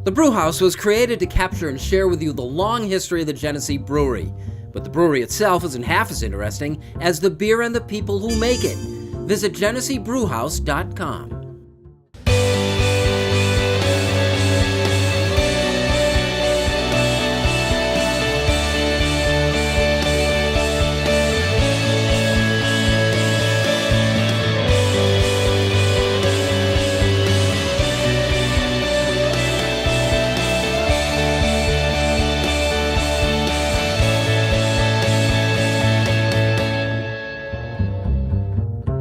The Brew House was created to capture and share with you the long history of the Genesee Brewery. But the brewery itself isn't half as interesting as the beer and the people who make it. Visit GeneseeBrewHouse.com.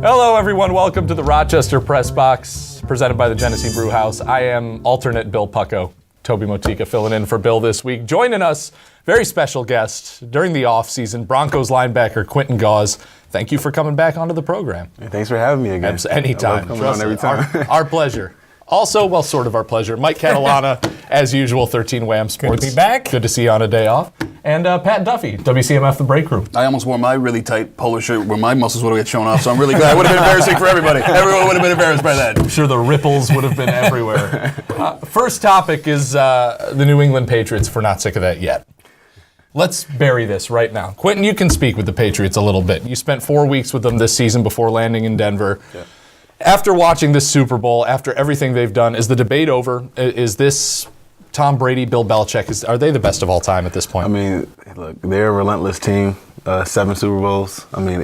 Hello everyone, welcome to the Rochester Press Box, presented by the Genesee Brew House. I am alternate Bill Pucko, Toby Motyka filling in for Bill this week. Joining us, very special guest during the offseason, Broncos linebacker Quentin Gause. Thank you for coming back onto the program. Hey, thanks for having me again. Anytime. Coming on every time. Our pleasure. Also, well, sort of our pleasure. Mike Catalana, as usual, 13 WHAM Sports. Good to be back. Good to see you on a day off. And Pat Duffy, WCMF The Breakroom. I almost wore my really tight polo shirt where my muscles would have get shown off, so I'm really glad. It would have been embarrassing for everybody. Everyone would have been embarrassed by that. I'm sure the ripples would have been everywhere. First topic is the New England Patriots, if we're not sick of that yet. Let's bury this right now. Quentin, you can speak with the Patriots a little bit. You spent 4 weeks with them this season before landing in Denver. Yeah. After watching this Super Bowl, after everything they've done, is the debate over? Is this Tom Brady, Bill Belichick, are they the best of all time at this point? I mean, look, they're a relentless team. 7 Super Bowls. I mean,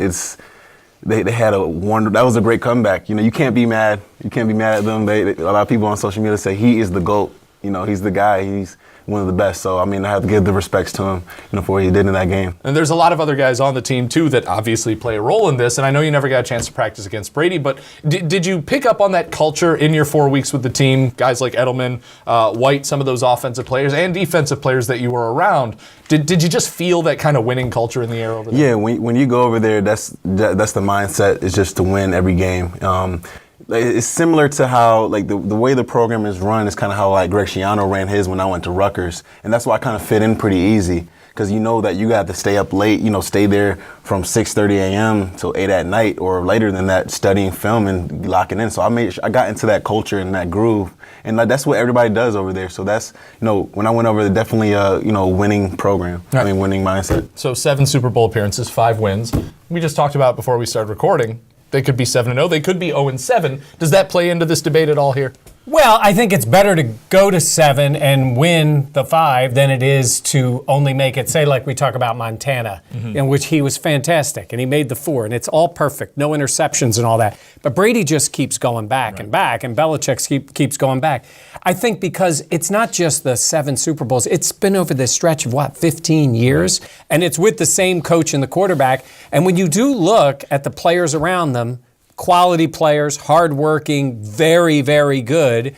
they had that was a great comeback. You know, you can't be mad. You can't be mad at them. A lot of people on social media say he is the GOAT. You know, he's the guy. He's one of the best. So, I mean, I have to give the respects to him, for what he did in that game. And there's a lot of other guys on the team, too, that obviously play a role in this. And I know you never got a chance to practice against Brady, but did you pick up on that culture in your 4 weeks with the team? Guys like Edelman, White, some of those offensive players and defensive players that you were around. Did you just feel that kind of winning culture in the air over there? Yeah, when you go over there, that's the mindset, is just to win every game. It's similar to how, like, the way the program is run is kind of how, like, Greg Schiano ran his when I went to Rutgers. And that's why I kind of fit in pretty easy, because you know that you got to stay up late, stay there from 6:30 a.m. till 8 at night or later than that, studying film and locking in. So I got into that culture and that groove. And that's what everybody does over there. So that's, when I went over there, definitely a, winning program. Right. I mean, winning mindset. So 7 Super Bowl appearances, 5 wins. We just talked about before we started recording. They could be 7-0. They could be 0-7. Does that play into this debate at all here? Well, I think it's better to go to 7 and win the 5 than it is to only make it, say, like we talk about Montana, in which he was fantastic, and he made the 4, and it's all perfect, no interceptions and all that. But Brady just keeps going back and back, and Belichick keeps going back. I think because it's not just the 7 Super Bowls, it's been over this stretch of, 15 years, and it's with the same coach and the quarterback. And when you do look at the players around them, quality players, hardworking, very, very good.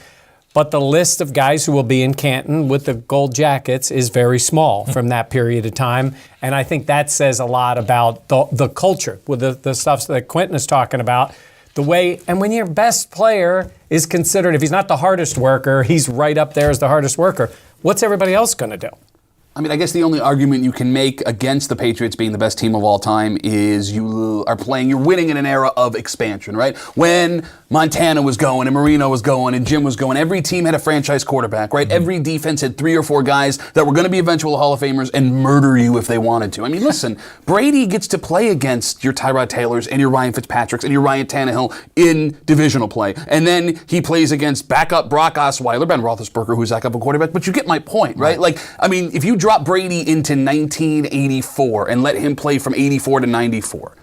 But the list of guys who will be in Canton with the gold jackets is very small from that period of time. And I think that says a lot about the culture, with the stuff that Quentin is talking about. The way, and when your best player is considered, if he's not the hardest worker, he's right up there as the hardest worker, what's everybody else going to do? I mean, I guess the only argument you can make against the Patriots being the best team of all time is you're winning in an era of expansion, right? When Montana was going and Marino was going and Jim was going, every team had a franchise quarterback, right? Every defense had 3 or 4 guys that were going to be eventual Hall of Famers and murder you if they wanted to. I mean, listen, Brady gets to play against your Tyrod Taylors and your Ryan Fitzpatricks and your Ryan Tannehill in divisional play. And then he plays against backup Brock Osweiler, Ben Roethlisberger, who's backup quarterback. But you get my point, right? Like, I mean, if you drop Brady into 1984 and let him play from 84 to 94,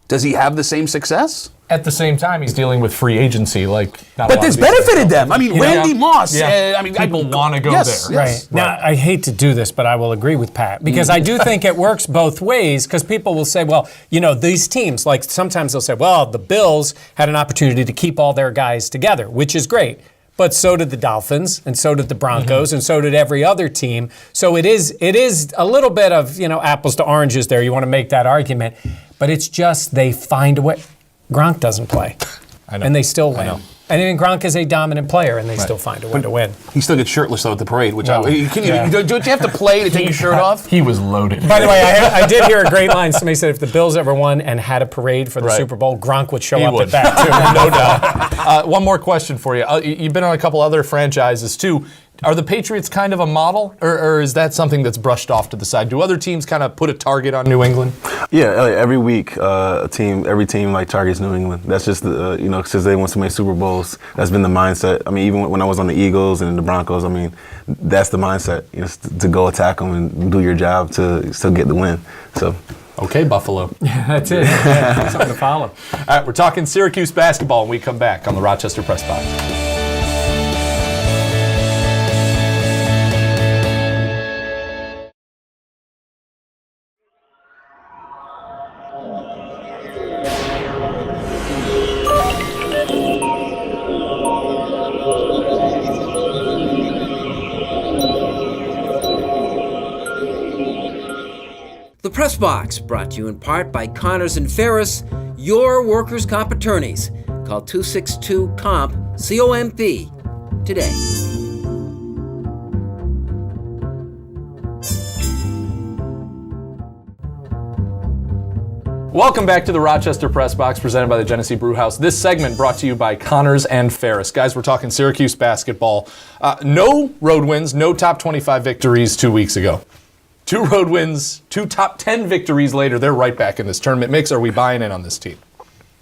does he have the same success? At the same time, he's dealing with free agency, but this benefited them. I mean, Randy Moss. Yeah. People want to go there. Yes. Right. Now, I hate to do this, but I will agree with Pat, because I do think it works both ways, because people will say, well, these teams, like sometimes they'll say, well, the Bills had an opportunity to keep all their guys together, which is great. But so did the Dolphins, and so did the Broncos, and so did every other team. So it is a little bit of, apples to oranges there. You want to make that argument. But it's just they find a way. Gronk doesn't play. I know. And they still win. And then Gronk is a dominant player, and they still find a way to win. He still gets shirtless, though, at the parade. Which don't you have to play to take your shirt off? He was loaded. By the way, I did hear a great line. Somebody said if the Bills ever won and had a parade for the Super Bowl, Gronk would show up at that, too. No doubt. One more question for you. You've been on a couple other franchises, too. Are the Patriots kind of a model, or is that something that's brushed off to the side? Do other teams kind of put a target on New England? Yeah, every week, every team like targets New England. That's just the since they won so many Super Bowls, that's been the mindset. I mean, even when I was on the Eagles and the Broncos, I mean, that's the mindset, to go attack them and do your job to still get the win. So. Okay, Buffalo. Yeah, that's it. Yeah, something to follow. All right, we're talking Syracuse basketball when we come back on the Rochester Press Box. The Press Box, brought to you in part by Connors and Ferris, your workers' comp attorneys. Call 262-COMP, C-O-M-P, today. Welcome back to the Rochester Press Box, presented by the Genesee Brew House. This segment brought to you by Connors and Ferris. Guys, we're talking Syracuse basketball. No road wins, no top 25 victories 2 weeks ago. 2 road wins, 2 top 10 victories later, they're right back in this tournament mix. Are we buying in on this team?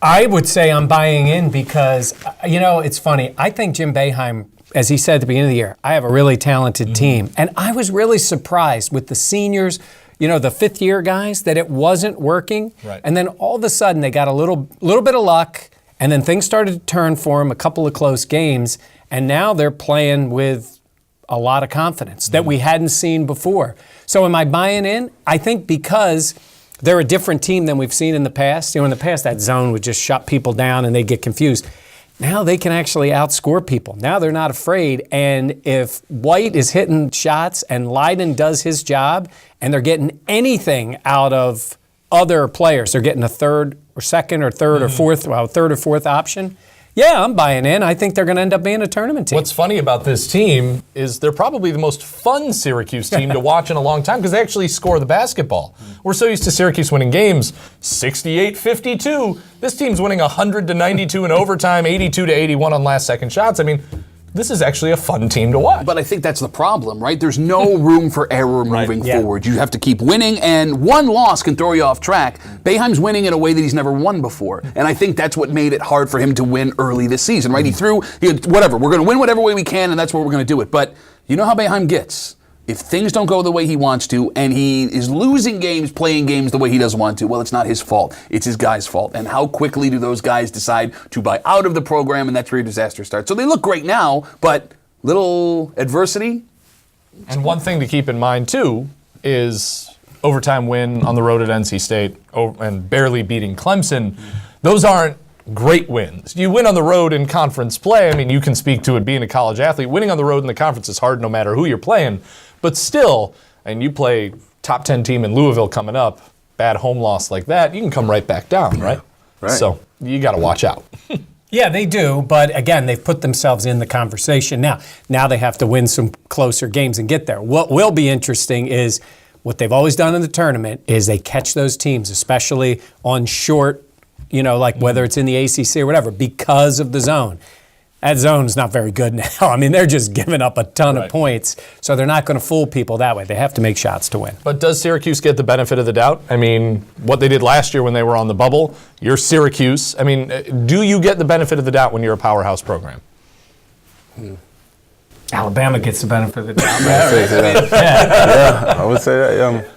I would say I'm buying in because, it's funny. I think Jim Boeheim, as he said at the beginning of the year, I have a really talented team. And I was really surprised with the seniors, the fifth-year guys, that it wasn't working. Right. And then all of a sudden they got a little bit of luck, and then things started to turn for them, a couple of close games, and now they're playing with a lot of confidence that we hadn't seen before. So am I buying in? I think because they're a different team than we've seen in the past. In the past, that zone would just shut people down and they'd get confused. Now they can actually outscore people. Now they're not afraid. And if White is hitting shots and Leiden does his job and they're getting anything out of other players, they're getting a third or second or third or fourth, third or fourth option. Yeah, I'm buying in. I think they're going to end up being a tournament team. What's funny about this team is they're probably the most fun Syracuse team to watch in a long time because they actually score the basketball. We're so used to Syracuse winning games 68-52. This team's winning 100-92 in overtime, 82-81 on last second shots. I mean, this is actually a fun team to watch. But I think that's the problem, right? There's no room for error moving Yeah. forward. You have to keep winning, and one loss can throw you off track. Boeheim's winning in a way that he's never won before, and I think that's what made it hard for him to win early this season, right? He had, whatever, we're going to win whatever way we can, and that's where we're going to do it. But you know how Boeheim gets. If things don't go the way he wants to, and he is losing games, playing games the way he doesn't want to, well, it's not his fault. It's his guys' fault. And how quickly do those guys decide to buy out of the program, and that's where your disaster starts. So they look great now, but little adversity. And one thing to keep in mind, too, is overtime win on the road at NC State and barely beating Clemson. Those aren't great wins. You win on the road in conference play. I mean, you can speak to it being a college athlete. Winning on the road in the conference is hard no matter who you're playing. But still, and you play top 10 team in Louisville coming up, bad home loss like that, you can come right back down, right? Right. So you got to watch out. Yeah, they do, but again, they've put themselves in the conversation now. Now they have to win some closer games and get there. What will be interesting is what they've always done in the tournament is they catch those teams, especially on short, like whether it's in the ACC or whatever, because of the zone. That zone's not very good now. I mean, they're just giving up a ton of points, so they're not going to fool people that way. They have to make shots to win. But does Syracuse get the benefit of the doubt? I mean, what they did last year when they were on the bubble, you're Syracuse. I mean, do you get the benefit of the doubt when you're a powerhouse program? Alabama gets the benefit of the doubt. Yeah, I would say that.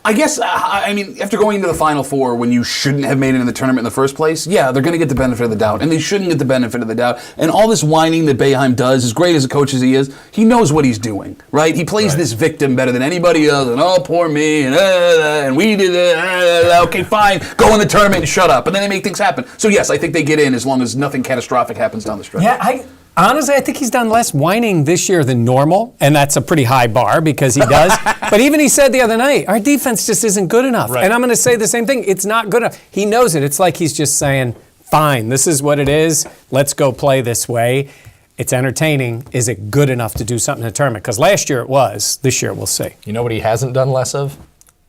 I guess, I mean, after going into the Final Four when you shouldn't have made it in the tournament in the first place, yeah, they're going to get the benefit of the doubt, and they shouldn't get the benefit of the doubt. And all this whining that Boeheim does, as great as a coach as he is, he knows what he's doing, right? He plays this victim better than anybody else, and oh, poor me, and we did it, okay, fine, go in the tournament and shut up. And then they make things happen. So yes, I think they get in as long as nothing catastrophic happens down the stretch. Yeah, honestly, I think he's done less whining this year than normal, and that's a pretty high bar because he does. But even he said the other night, our defense just isn't good enough. Right. And I'm going to say the same thing. It's not good enough. He knows it. It's like he's just saying, fine, this is what it is. Let's go play this way. It's entertaining. Is it good enough to do something in the tournament? Because last year it was. This year we'll see. You know what he hasn't done less of?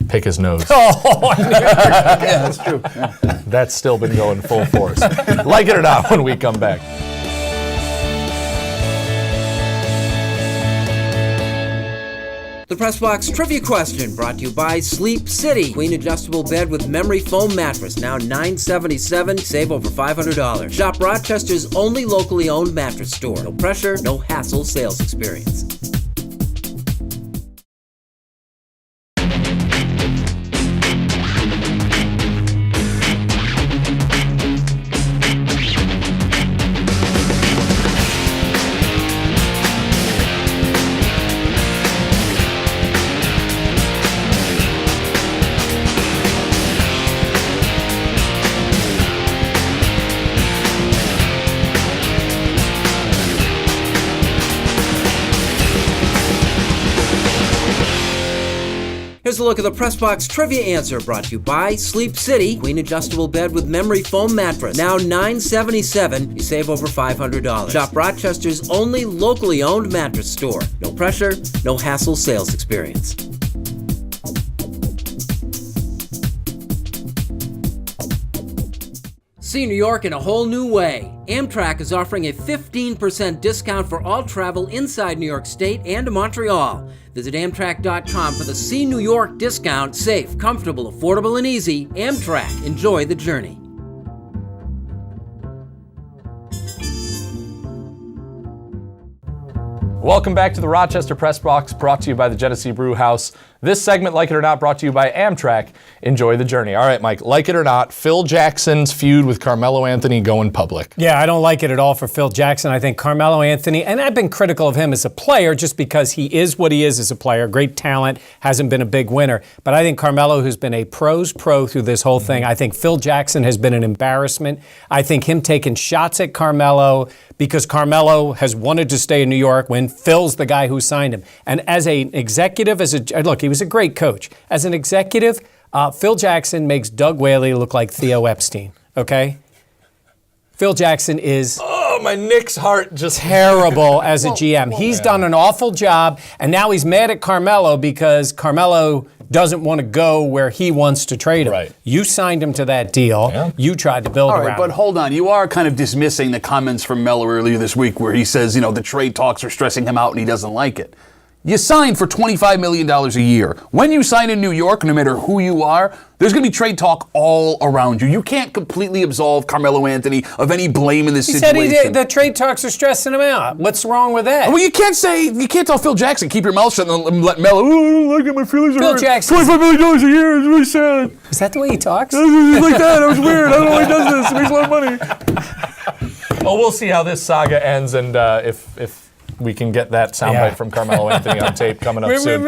Pick his nose. Oh, I knew Yeah, that's true. That's still been going full force. Like it or not, when we come back. The Press Box Trivia Question brought to you by Sleep City. Queen adjustable bed with memory foam mattress, now $977. Save over $500. Shop Rochester's only locally owned mattress store. No pressure, no hassle sales experience. Here's a look at the Press Box Trivia answer brought to you by Sleep City. Queen adjustable bed with memory foam mattress. Now $977. You save over $500. Shop Rochester's only locally owned mattress store. No pressure, no hassle sales experience. See New York in a whole new way. Amtrak is offering a 15% discount for all travel inside New York State and to Montreal. Visit Amtrak.com for the See New York discount. Safe, comfortable, affordable, and easy. Amtrak. Enjoy the journey. Welcome back to the Rochester Press Box, brought to you by the Genesee Brew House. This segment, like it or not, brought to you by Amtrak. Enjoy the journey. All right, Mike, like it or not, Phil Jackson's feud with Carmelo Anthony going public. Yeah, I don't like it at all for Phil Jackson. I think Carmelo Anthony, and I've been critical of him as a player just because he is what he is as a player. Great talent, hasn't been a big winner. But I think Carmelo, who's been a pro's pro through this whole thing, I think Phil Jackson has been an embarrassment. I think him taking shots at Carmelo because Carmelo has wanted to stay in New York when Phil's the guy who signed him. And as an executive, look, he was a great coach. As an executive, Phil Jackson makes Doug Whaley look like Theo Epstein, okay? Phil Jackson is my Knicks heart just terrible as a GM. He's done an awful job, and now he's mad at Carmelo because Carmelo doesn't want to go where he wants to trade him. Right. You signed him to that deal. Yeah. You tried to build around him. But hold on. You are kind of dismissing the comments from Melo earlier this week where he says, the trade talks are stressing him out and he doesn't like it. You signed for $25 million a year. When you sign in New York, no matter who you are, there's going to be trade talk all around you. You can't completely absolve Carmelo Anthony of any blame in this situation. He said the trade talks are stressing him out. What's wrong with that? Well, you can't tell Phil Jackson, keep your mouth shut and let Melo, I don't like it, my feelings are hurt. Jackson, $25 million a year is really sad. Is that the way he talks? Like that, it was weird. I don't know why he does this. He makes a lot of money. Well, we'll see how this saga ends and if we can get that soundbite from Carmelo Anthony on tape coming up soon.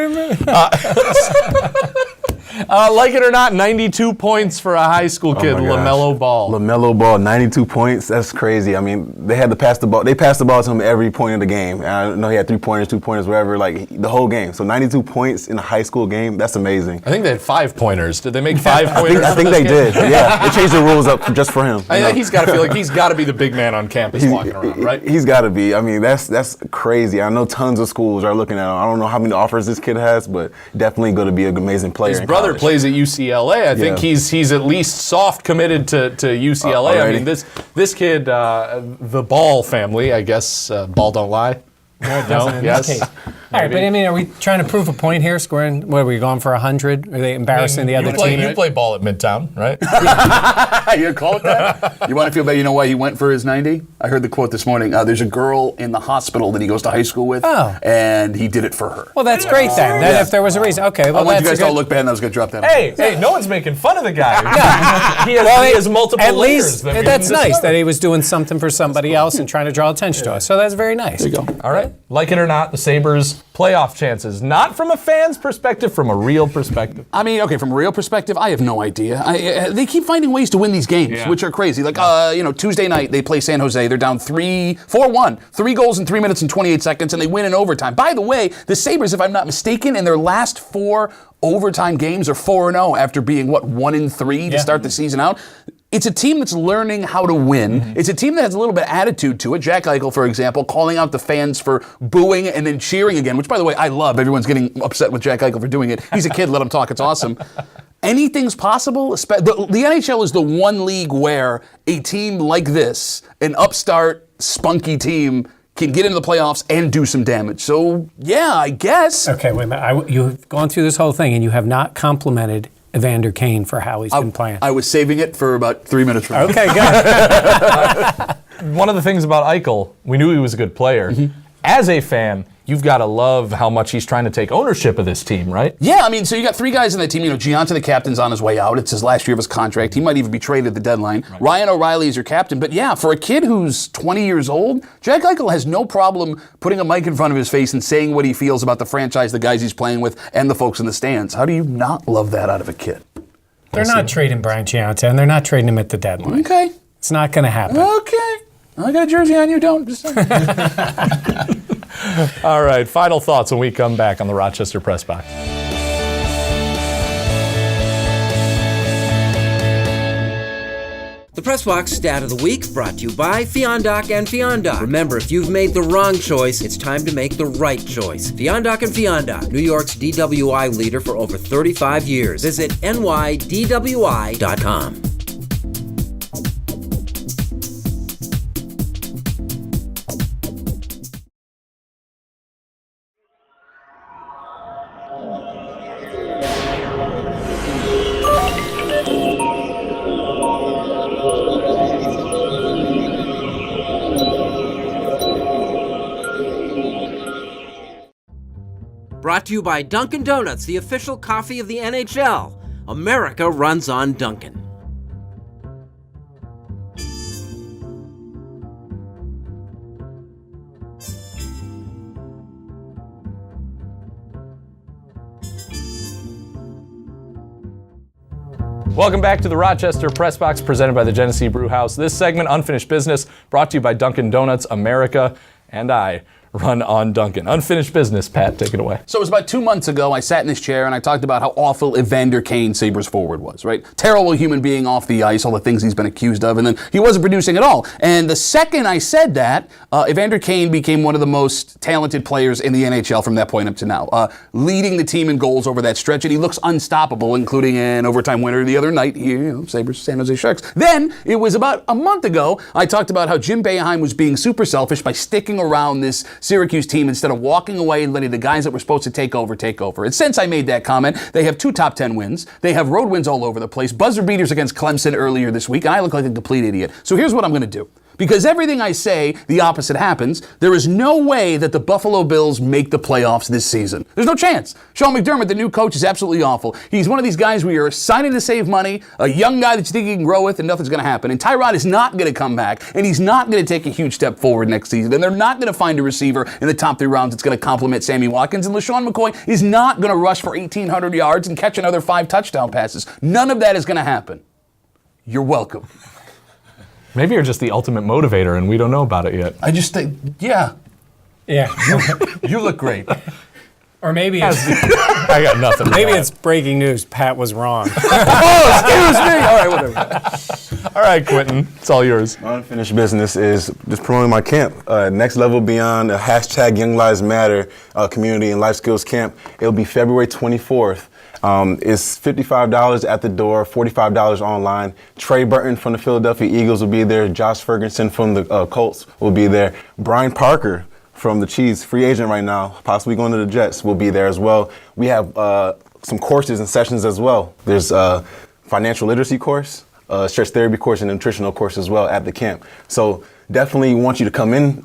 Like it or not, 92 points for a high school kid, LaMelo Ball. LaMelo Ball, 92 points. That's crazy. I mean, they had to pass the ball. They passed the ball to him every point of the game. And I know he had 3-pointers, 2-pointers, whatever, like the whole game. So 92 points in a high school game, that's amazing. I think they had 5-pointers. Did they make 5-pointers? I think they did. Yeah, they changed the rules up just for him. I think he's got to feel like he's got to be the big man on campus walking around, right? He's got to be. I mean, that's crazy. I know tons of schools are looking at him. I don't know how many offers this kid has, but definitely going to be an amazing player. His brother plays at UCLA. I think he's at least soft committed to UCLA. I mean, this kid, the Ball family, I guess, Ball don't lie. No, yes. All right, but I mean, are we trying to prove a point here? Scoring, what, are we going for 100? Are they embarrassing the other team? You play ball at Midtown, right? You call it that? You want to feel bad? You know why he went for his 90? I heard the quote this morning. There's a girl in the hospital that he goes to high school with, and he did it for her. Well, that's great then. Then if there was a reason. Okay, well, I want you guys to all look bad and I was going to drop that. Hey, no one's making fun of the guy. He has multiple at layers. Least, that's nice that he was doing something for somebody else and trying to draw attention to us. So that's very nice. There you go. All right. Like it or not, the Sabres playoff chances, not from a fan's perspective, from a real perspective. I mean, okay, from a real perspective, I have no idea. They keep finding ways to win these games, which are crazy. Like, Tuesday night, they play San Jose. They're down 4-1. 3 goals in 3 minutes and 28 seconds, and they win in overtime. By the way, the Sabres, if I'm not mistaken, in their last 4 overtime games are 4-0 after being, 1-3 to start the season out. It's a team that's learning how to win. Mm-hmm. It's a team that has a little bit of attitude to it. Jack Eichel, for example, calling out the fans for booing and then cheering again, which, by the way, I love. Everyone's getting upset with Jack Eichel for doing it. He's a kid. Let him talk. It's awesome. Anything's possible. The NHL is the one league where a team like this, an upstart, spunky team, can get into the playoffs and do some damage. So, yeah, I guess. Okay, wait a minute. You've gone through this whole thing, and you have not complimented Evander Kane for how he's been playing. I was saving it for about 3 minutes from now. Okay, good. One of the things about Eichel, we knew he was a good player. As a fan, you've got to love how much he's trying to take ownership of this team, right? Yeah, I mean, so you got 3 guys on that team. Giannis, the captain's on his way out. It's his last year of his contract. He might even be traded at the deadline. Right. Ryan O'Reilly is your captain. But yeah, for a kid who's 20 years old, Jack Eichel has no problem putting a mic in front of his face and saying what he feels about the franchise, the guys he's playing with, and the folks in the stands. How do you not love that out of a kid? They're not trading Brian Giannis, and they're not trading him at the deadline. Okay. It's not going to happen. Okay. I got a jersey on, you don't. Just All right, final thoughts when we come back on the Rochester Press Box. The Press Box Stat of the Week brought to you by Fiondoc and Fiondoc. Remember, if you've made the wrong choice, it's time to make the right choice. Fiondoc and Fiondoc, New York's DWI leader for over 35 years. Visit nydwi.com. Brought to you by Dunkin' Donuts, the official coffee of the NHL. America runs on Dunkin'. Welcome back to the Rochester Press Box presented by the Genesee Brew House. This segment, Unfinished Business, brought to you by Dunkin' Donuts, America, and I run on Dunkin'. Unfinished Business, Pat, take it away. So it was about 2 months ago, I sat in this chair and I talked about how awful Evander Kane, Sabres forward, was, right? Terrible human being off the ice, all the things he's been accused of, and then he wasn't producing at all. And the second I said that, Evander Kane became one of the most talented players in the NHL from that point up to now, leading the team in goals over that stretch, and he looks unstoppable, including an overtime winner the other night here, Sabres, San Jose Sharks. Then, it was about a month ago, I talked about how Jim Boeheim was being super selfish by sticking around this Syracuse team instead of walking away and letting the guys that were supposed to take over. And since I made that comment, they have 2 top 10 wins. They have road wins all over the place. Buzzer beaters against Clemson earlier this week, and I look like a complete idiot. So here's what I'm going to do. Because everything I say, the opposite happens. There is no way that the Buffalo Bills make the playoffs this season. There's no chance. Sean McDermott, the new coach, is absolutely awful. He's one of these guys where you're signing to save money, a young guy that you think you can grow with, and nothing's going to happen. And Tyrod is not going to come back, and he's not going to take a huge step forward next season. And they're not going to find a receiver in the top 3 rounds that's going to complement Sammy Watkins. And LaShawn McCoy is not going to rush for 1,800 yards and catch another 5 touchdown passes. None of that is going to happen. You're welcome. Maybe you're just the ultimate motivator and we don't know about it yet. I just think, yeah. Yeah. You look great. Or maybe it's, I got nothing. maybe it's breaking news. Pat was wrong. Oh, excuse me. All right, whatever. All right, Quentin, it's all yours. My unfinished business is just promoting my camp, Next Level Beyond, a hashtag Young Lives Matter community and life skills camp. It'll be February 24th. It's $55 at the door, $45 online. Trey Burton from the Philadelphia Eagles will be there. Josh Ferguson from the Colts will be there. Brian Parker from the Chiefs, free agent right now, possibly going to the Jets, will be there as well. We have some courses and sessions as well. There's a financial literacy course, stress therapy course, and nutritional course as well at the camp. So definitely want you to come in,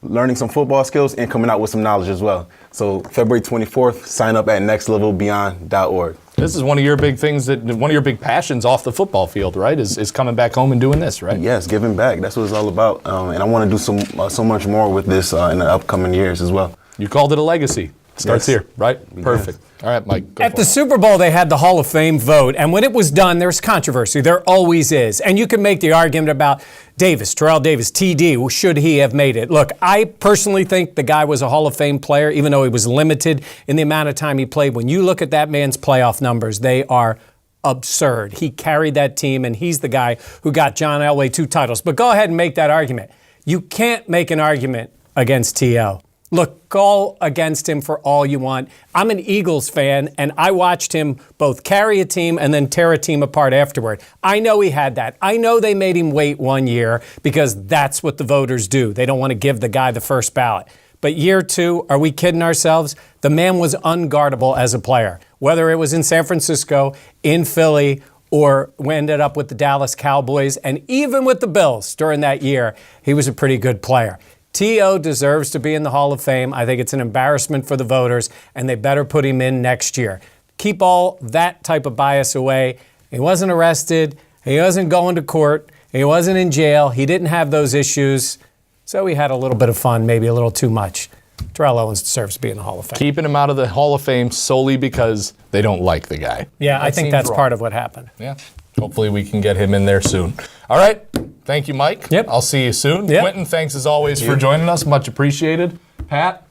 learning some football skills and coming out with some knowledge as well. So February 24th, sign up at nextlevelbeyond.org. This is one of your big things, one of your big passions off the football field, right? Is coming back home and doing this, right? Yes, giving back. That's what it's all about. And I want to do so much more with this in the upcoming years as well. You called it a legacy. Starts Yes. here, right? Perfect. All right, Mike. Go At for the it. Super Bowl, they had the Hall of Fame vote, and when it was done, there's controversy. There always is. And you can make the argument about Davis, Terrell Davis, TD, should he have made it? Look, I personally think the guy was a Hall of Fame player, even though he was limited in the amount of time he played. When you look at that man's playoff numbers, they are absurd. He carried that team, and he's the guy who got John Elway 2 titles. But go ahead and make that argument. You can't make an argument against T.O. Look, go against him for all you want. I'm an Eagles fan, and I watched him both carry a team and then tear a team apart afterward. I know he had that. I know they made him wait 1 year because that's what the voters do. They don't want to give the guy the first ballot. But year 2, are we kidding ourselves? The man was unguardable as a player. Whether it was in San Francisco, in Philly, or we ended up with the Dallas Cowboys, and even with the Bills during that year, he was a pretty good player. T.O. deserves to be in the Hall of Fame. I think it's an embarrassment for the voters, and they better put him in next year. Keep all that type of bias away. He wasn't arrested. He wasn't going to court. He wasn't in jail. He didn't have those issues. So he had a little bit of fun, maybe a little too much. Terrell Owens deserves to be in the Hall of Fame. Keeping him out of the Hall of Fame solely because they don't like the guy. Yeah, I think that's wrong. part of what happened. Yeah. Hopefully we can get him in there soon. All right. Thank you, Mike. Yep. I'll see you soon. Yep. Quentin, thanks as always for joining us. Much appreciated. Pat,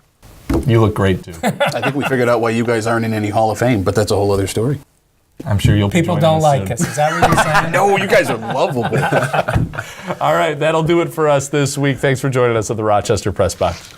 you look great too. I think we figured out why you guys aren't in any Hall of Fame, but that's a whole other story. I'm sure you'll be People joining don't like soon. us. Is that what you're saying? No, you guys are lovable. All right. That'll do it for us this week. Thanks for joining us at the Rochester Press Box.